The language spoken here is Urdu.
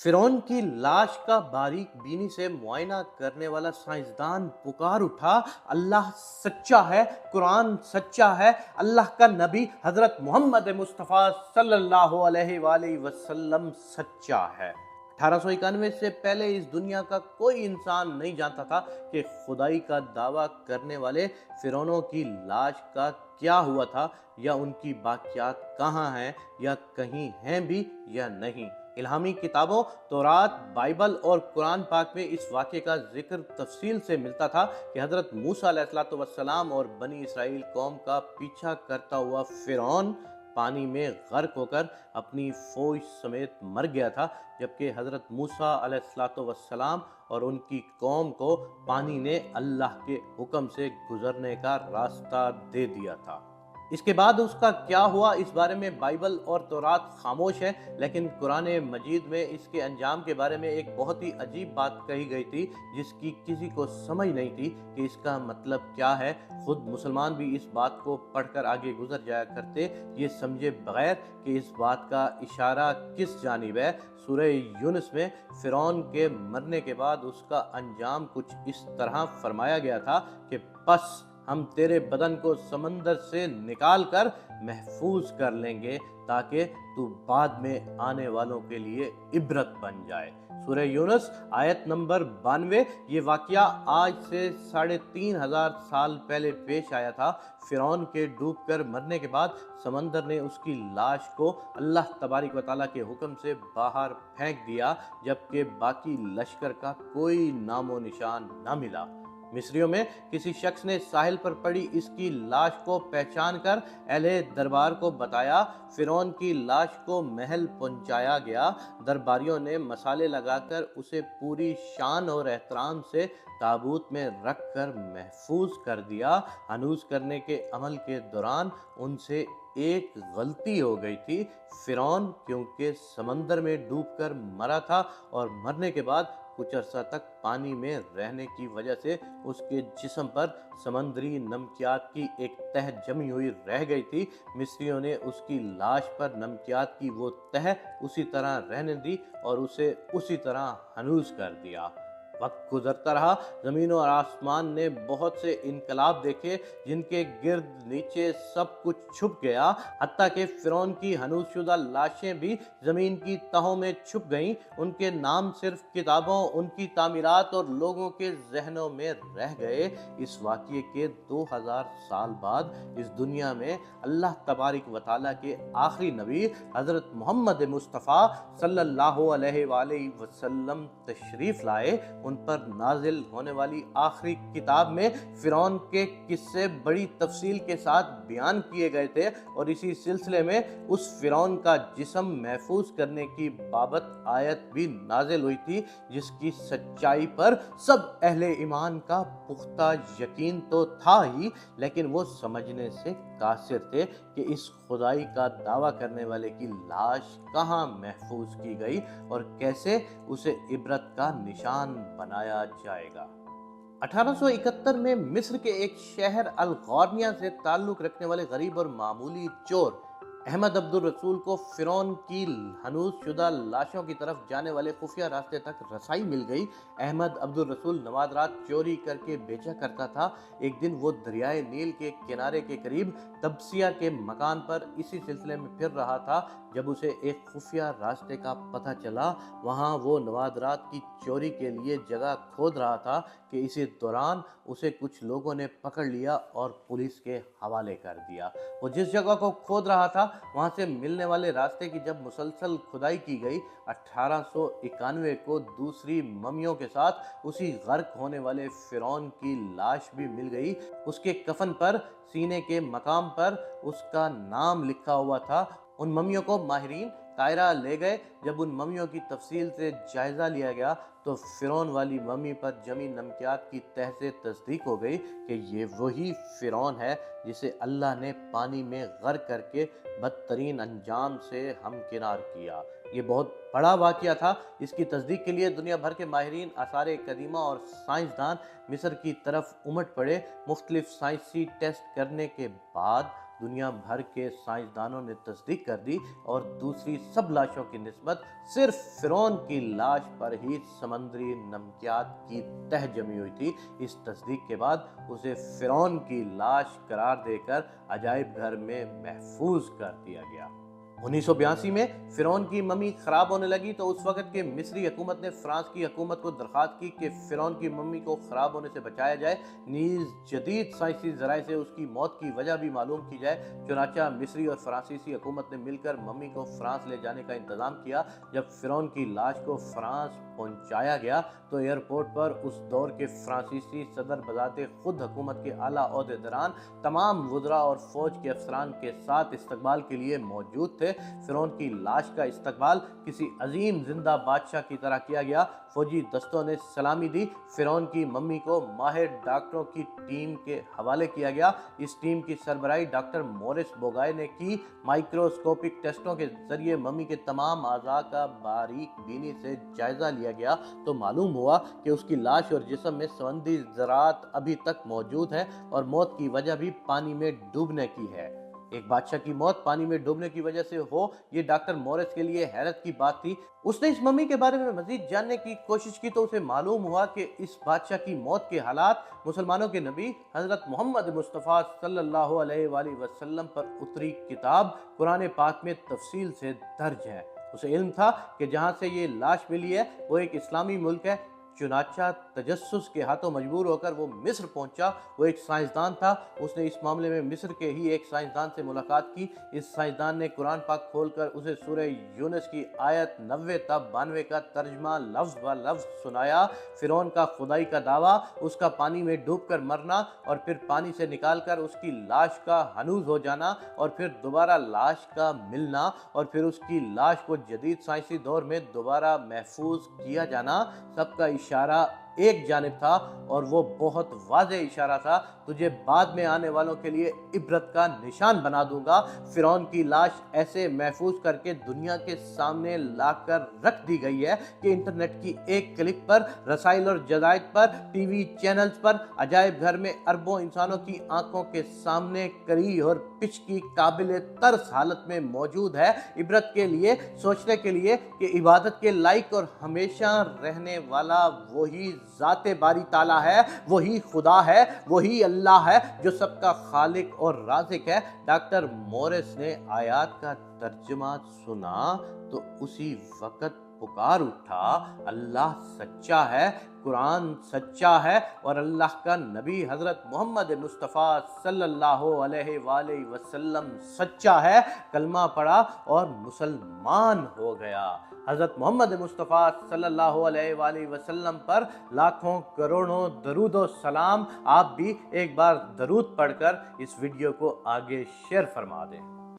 فرعون کی لاش کا باریک بینی سے معائنہ کرنے والا سائنسدان پکار اٹھا، اللہ سچا ہے، قرآن سچا ہے، اللہ کا نبی حضرت محمد مصطفیٰ صلی اللہ علیہ وآلہ وسلم سچا ہے۔ 1891 سے پہلے اس دنیا کا کوئی انسان نہیں جانتا تھا کہ خدائی کا دعویٰ کرنے والے فرعونوں کی لاش کا کیا ہوا تھا، یا ان کی باقیات کہاں ہیں، یا کہیں ہیں بھی یا نہیں۔ الہامی کتابوں تورات، بائبل اور قرآن پاک میں اس واقعے کا ذکر تفصیل سے ملتا تھا کہ حضرت موسیٰ علیہ السلام اور بنی اسرائیل قوم کا پیچھا کرتا ہوا فرعون پانی میں غرق ہو کر اپنی فوج سمیت مر گیا تھا، جبکہ حضرت موسیٰ علیہ السلام اور ان کی قوم کو پانی نے اللہ کے حکم سے گزرنے کا راستہ دے دیا تھا۔ اس کے بعد اس کا کیا ہوا، اس بارے میں بائبل اور تورات خاموش ہے، لیکن قرآن مجید میں اس کے انجام کے بارے میں ایک بہت ہی عجیب بات کہی گئی تھی، جس کی کسی کو سمجھ نہیں تھی کہ اس کا مطلب کیا ہے۔ خود مسلمان بھی اس بات کو پڑھ کر آگے گزر جایا کرتے، یہ سمجھے بغیر کہ اس بات کا اشارہ کس جانب ہے۔ سورہ یونس میں فرعون کے مرنے کے بعد اس کا انجام کچھ اس طرح فرمایا گیا تھا کہ پس ہم تیرے بدن کو سمندر سے نکال کر محفوظ کر لیں گے تاکہ تو بعد میں آنے والوں کے لیے عبرت بن جائے۔ سورہ یونس آیت نمبر 92۔ یہ واقعہ آج سے 3500 سال پہلے پیش آیا تھا۔ فرعون کے ڈوب کر مرنے کے بعد سمندر نے اس کی لاش کو اللہ تبارک و تعالیٰ کے حکم سے باہر پھینک دیا، جبکہ باقی لشکر کا کوئی نام و نشان نہ ملا۔ مصریوں میں کسی شخص نے ساحل پر پڑی اس کی لاش کو پہچان کر اہل دربار کو بتایا۔ فرعون کی لاش کو محل پہنچایا گیا۔ درباریوں نے مسالے لگا کر اسے پوری شان اور احترام سے تابوت میں رکھ کر محفوظ کر دیا۔ ہنوز کرنے کے عمل کے دوران ان سے ایک غلطی ہو گئی تھی۔ فرعون کیونکہ سمندر میں ڈوب کر مرا تھا اور مرنے کے بعد کچھ عرصہ تک پانی میں رہنے کی وجہ سے اس کے جسم پر سمندری نمکیات کی ایک تہ جمی ہوئی رہ گئی تھی۔ مصریوں نے اس کی لاش پر نمکیات کی وہ تہ اسی طرح رہنے دی اور اسے اسی طرح ہنوز کر دیا۔ وقت گزرتا رہا، زمین اور آسمان نے بہت سے انقلاب دیکھے جن کے گرد نیچے سب کچھ چھپ گیا، حتیٰ کہ فرعون کی ہنوز شدہ لاشیں بھی زمین کی تہوں میں چھپ گئیں۔ ان کے نام صرف کتابوں، ان کی تعمیرات اور لوگوں کے ذہنوں میں رہ گئے۔ اس واقعے کے 2000 سال بعد اس دنیا میں اللہ تبارک و تعالیٰ کے آخری نبی حضرت محمد مصطفیٰ صلی اللہ علیہ وآلہ وسلم تشریف لائے۔ ان پر نازل ہونے والی آخری کتاب میں فرعون کے قصے بڑی تفصیل کے ساتھ بیان کیے گئے تھے، اور اسی سلسلے میں اس فرعون کا جسم محفوظ کرنے کی بابت آیت بھی نازل ہوئی تھی، جس کی سچائی پر سب اہل ایمان کا پختہ یقین تو تھا ہی، لیکن وہ سمجھنے سے قاصر تھے کہ اس خدائی کا دعویٰ کرنے والے کی لاش کہاں محفوظ کی گئی اور کیسے اسے عبرت کا نشان بنایا جائے گا۔ 1871 میں مصر کے ایک شہر الغورنیہ سے تعلق رکھنے والے غریب اور معمولی چور احمد عبد الرسول کو فرعون کی ہنوز شدہ لاشوں کی طرف جانے والے خفیہ راستے تک رسائی مل گئی۔ احمد عبد الرسول نوادرات چوری کر کے بیچا کرتا تھا۔ ایک دن وہ دریائے نیل کے کنارے کے قریب تبسیہ کے مکان پر اسی سلسلے میں پھر رہا تھا جب اسے ایک خفیہ راستے کا پتہ چلا۔ وہاں وہ نوادرات کی چوری کے لیے جگہ کھود رہا تھا کہ اسی دوران اسے کچھ لوگوں نے پکڑ لیا اور پولیس کے حوالے کر دیا۔ وہ جس جگہ کو کھود رہا تھا وہاں سے ملنے والے راستے کی جب مسلسل کھدائی کی گئی، 1891 کو دوسری ممیوں کے ساتھ اسی غرق ہونے والے فرعون کی لاش بھی مل گئی۔ اس کے کفن پر سینے کے مقام پر اس کا نام لکھا ہوا تھا۔ ان ممیوں کو ماہرین قاہرہ لے گئے۔ جب ان ممیوں کی تفصیل سے جائزہ لیا گیا تو فرعون والی ممی پر جمی نمکیات کی تہ سے تصدیق ہو گئی کہ یہ وہی فرعون ہے جسے اللہ نے پانی میں غرق کر کے بدترین انجام سے ہمکنار کیا۔ یہ بہت بڑا واقعہ تھا۔ اس کی تصدیق کے لیے دنیا بھر کے ماہرین، آثار قدیمہ اور سائنسدان مصر کی طرف امٹ پڑے۔ مختلف سائنسی ٹیسٹ کرنے کے بعد دنیا بھر کے سائنسدانوں نے تصدیق کر دی اور دوسری سب لاشوں کی نسبت صرف فرعون کی لاش پر ہی سمندری نمکیات کی تہ جمی ہوئی تھی۔ اس تصدیق کے بعد اسے فرعون کی لاش قرار دے کر عجائب گھر میں محفوظ کر دیا گیا۔ 1982 میں فرعون کی ممی خراب ہونے لگی تو اس وقت کے مصری حکومت نے فرانس کی حکومت کو درخواست کی کہ فرعون کی ممی کو خراب ہونے سے بچایا جائے، نیز جدید سائنسی ذرائع سے اس کی موت کی وجہ بھی معلوم کی جائے۔ چنانچہ مصری اور فرانسیسی حکومت نے مل کر ممی کو فرانس لے جانے کا انتظام کیا۔ جب فرعون کی لاش کو فرانس پہنچایا گیا تو ایئرپورٹ پر اس دور کے فرانسیسی صدر بذات خود حکومت کے اعلیٰ عہدیداران تمام وزراء اور فوج کے افسران کے ساتھ استقبال کے لیے موجود تھے۔ فرعون کی لاش کا استقبال کسی عظیم زندہ بادشاہ کی طرح کیا گیا۔ فوجی دستوں نے سلامی دی۔ فرعون کی ممی کو ماہر ڈاکٹروں کی ٹیم کے حوالے کیا گیا۔ اس ٹیم کی سربراہی ڈاکٹر مورس بوگائے نے کی۔ مائکروسکوپک ٹیسٹوں کے ذریعے ممی کے تمام اعضاء کا باریک بینی سے جائزہ لیا گیا تو معلوم ہوا کہ اس کی لاش اور جسم میں سمندری ذرات ابھی تک موجود ہیں اور موت کی وجہ بھی پانی میں ڈوبنے کی ہے۔ ایک بادشاہ کی موت پانی میں ڈوبنے کی وجہ سے ہو، یہ ڈاکٹر مورس کے لیے حیرت کی بات تھی۔ اس نے اس ممی کے بارے میں مزید جاننے کی کوشش کی تو اسے معلوم ہوا کہ اس بادشاہ کی موت کے حالات مسلمانوں کے نبی حضرت محمد مصطفیٰ صلی اللہ علیہ وآلہ وسلم پر اتری کتاب قرآن پاک میں تفصیل سے درج ہے۔ اسے علم تھا کہ جہاں سے یہ لاش ملی ہے وہ ایک اسلامی ملک ہے۔ چنانچہ تجسس کے ہاتھوں مجبور ہو کر وہ مصر پہنچا۔ وہ ایک سائنسدان تھا۔ اس نے اس معاملے میں مصر کے ہی ایک سائنسدان سے ملاقات کی۔ اس سائنسدان نے قرآن پاک کھول کر اسے سورہ یونس کی آیت 90 تا 92 کا ترجمہ لفظ ب لفظ سنایا۔ فرعون کا خدائی کا دعویٰ، اس کا پانی میں ڈوب کر مرنا اور پھر پانی سے نکال کر اس کی لاش کا ہنوز ہو جانا اور پھر دوبارہ لاش کا ملنا اور پھر اس کی لاش کو جدید سائنسی دور میں دوبارہ محفوظ کیا جانا، سب کا اشارہ ایک جانب تھا اور وہ بہت واضح اشارہ تھا، تجھے بعد میں آنے والوں کے لیے عبرت کا نشان بنا دوں گا۔ فرعون کی لاش ایسے محفوظ کر کے دنیا کے سامنے لا کر رکھ دی گئی ہے کہ انٹرنیٹ کی ایک کلک پر، رسائل اور جرائد پر، ٹی وی چینلز پر، عجائب گھر میں اربوں انسانوں کی آنکھوں کے سامنے کری اور پچ کی قابل ترس حالت میں موجود ہے، عبرت کے لیے، سوچنے کے لیے کہ عبادت کے لائق اور ہمیشہ رہنے والا وہی ذات باری تعالیٰ ہے، وہی خدا ہے، وہی اللہ ہے جو سب کا خالق اور رازق ہے۔ ڈاکٹر مورس نے آیات کا ترجمہ سنا تو اسی وقت پکار اٹھا، اللہ سچا ہے، قرآن سچا ہے اور اللہ کا نبی حضرت محمد مصطفیٰ صلی اللہ علیہ وآلہ وسلم سچا ہے، کلمہ پڑھا اور مسلمان ہو گیا۔ حضرت محمد مصطفیٰ صلی اللہ علیہ وآلہ وسلم پر لاکھوں کروڑوں درود و سلام۔ آپ بھی ایک بار درود پڑھ کر اس ویڈیو کو آگے شیئر فرما دیں۔